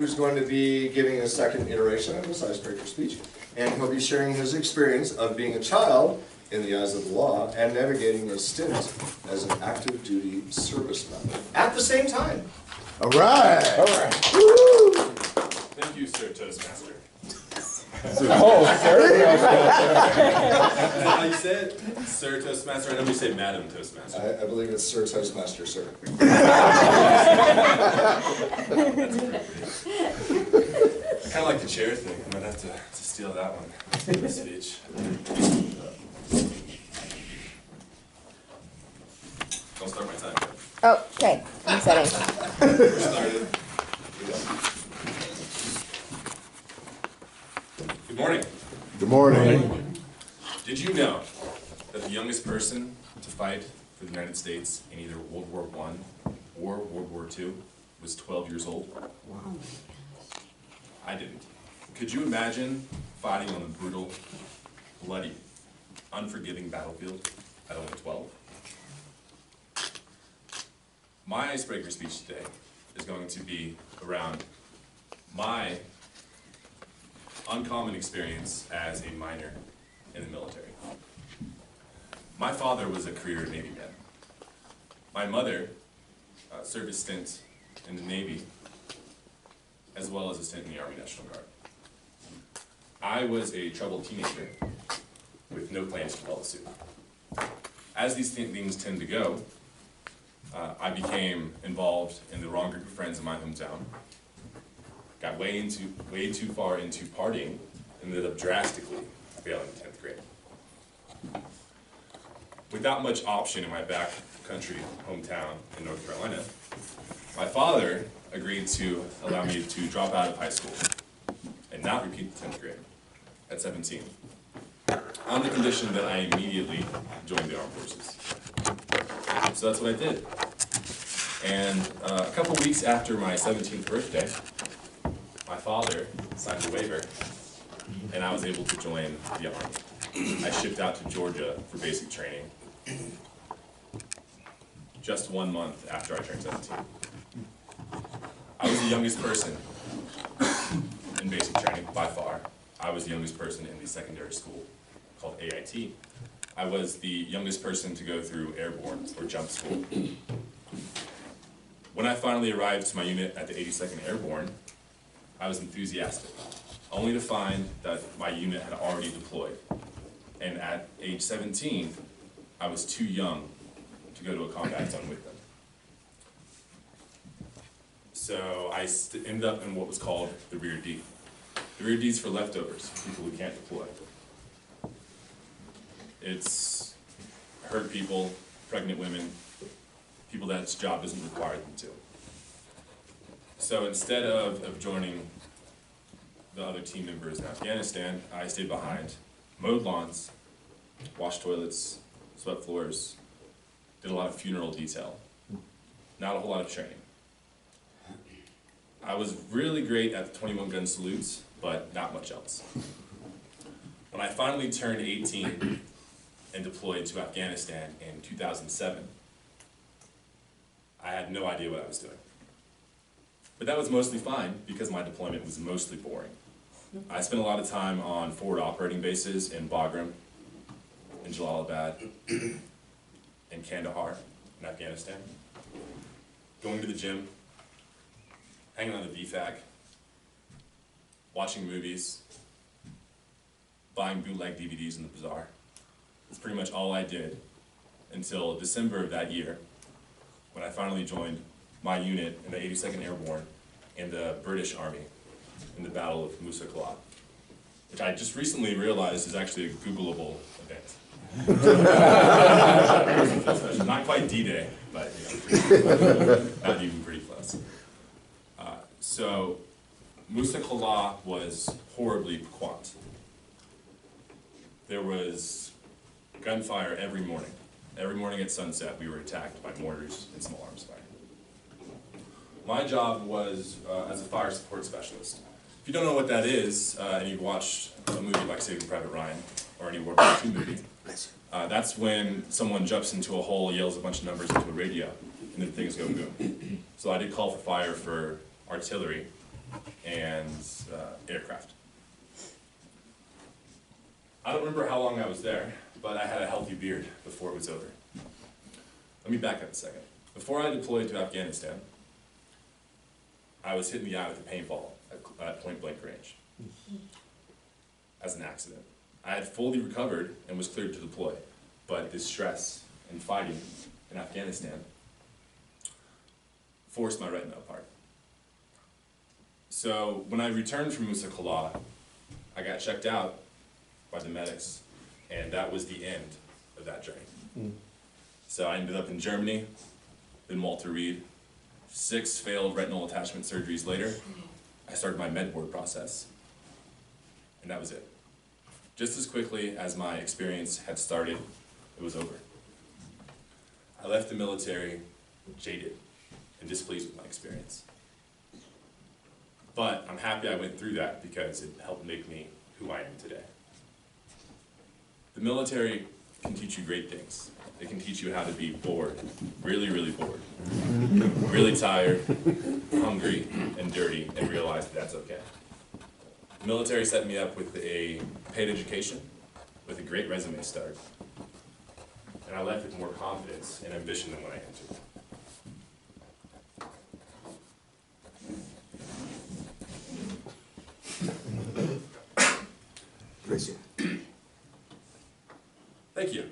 Who's going to be giving a second iteration of his icebreaker speech, and he'll be sharing his experience of being a child in the eyes of the law and navigating a stint as an active duty serviceman at the same time. All right. All right. Woo. Thank you, Sir Toastmaster. Oh, sir. Is that how you say it? Sir Toastmaster? I know you say Madam Toastmaster. I believe it's Sir Toastmaster, sir. I kind of like the chair thing. I might have to steal that one for the speech. Don't start my time. Oh, okay. I'm setting. We're started. Good morning. Good morning. Did you know that the youngest person to fight for the United States in either World War I or World War II was 12 years old? Wow. I didn't. Could you imagine fighting on the brutal, bloody, unforgiving battlefield at only 12? My icebreaker speech today is going to be around my uncommon experience as a minor in the military. My father was a career Navy man. My mother served a stint in the Navy, as well as a stint in the Army National Guard. I was a troubled teenager with no plans to follow suit. As these things tend to go, I became involved in the wrong group of friends in my hometown, got way too far into partying, and ended up drastically failing 10th grade. Without much option in my back country hometown in North Carolina, my father agreed to allow me to drop out of high school and not repeat the 10th grade at 17, on the condition that I immediately joined the armed forces. So that's what I did. And a couple weeks after my 17th birthday, my father signed a waiver, and I was able to join the Army. I shipped out to Georgia for basic training just 1 month after I turned 17. I was the youngest person in basic training, by far. I was the youngest person in the secondary school called AIT. I was the youngest person to go through airborne or jump school. When I finally arrived to my unit at the 82nd Airborne, I was enthusiastic, only to find that my unit had already deployed. And at age 17, I was too young to go to a combat zone with them. So I ended up in what was called the Rear D. The Rear D is for leftovers, people who can't deploy. It's hurt people, pregnant women, people that its job doesn't require them to. So instead of joining the other team members in Afghanistan, I stayed behind, mowed lawns, washed toilets, swept floors, did a lot of funeral detail, not a whole lot of training. I was really great at the 21 gun salutes, but not much else. When I finally turned 18 and deployed to Afghanistan in 2007, I had no idea what I was doing. But that was mostly fine because my deployment was mostly boring. I spent a lot of time on forward operating bases in Bagram, in Jalalabad, in Kandahar, in Afghanistan, going to the gym, hanging on the VFAC, watching movies, buying bootleg DVDs in the bazaar. That's pretty much all I did until December of that year, when I finally joined my unit in the 82nd Airborne in the British Army in the Battle of Musa Kala, which I just recently realized is actually a Googleable event. Not quite D-Day, but not even pretty close. So Musa Kala was horribly piquant. There was gunfire every morning. Every morning at sunset, we were attacked by mortars and small arms fire. My job was as a fire support specialist. If you don't know what that is, and you've watched a movie like Saving Private Ryan, or any World War II movie, that's when someone jumps into a hole, yells a bunch of numbers into a radio, and then things go boom. So I did call for fire for artillery, and aircraft. I don't remember how long I was there, but I had a healthy beard before it was over. Let me back up a second. Before I deployed to Afghanistan, I was hit in the eye with a paintball at point blank range as an accident. I had fully recovered and was cleared to deploy, but the stress and fighting in Afghanistan forced my retina apart. So when I returned from Musa Qala, I got checked out by the medics, and that was the end of that journey. So I ended up in Germany, then Walter Reed. 6 failed retinal attachment surgeries later, I started my med board process, and that was it. Just as quickly as my experience had started, it was over. I left the military jaded and displeased with my experience. But I'm happy I went through that because it helped make me who I am today. The military can teach you great things. It can teach you how to be bored, really, really bored, really tired, hungry, and dirty, and realize that that's okay. The military set me up with a paid education, with a great resume start, and I left with more confidence and ambition than when I entered. Thank you.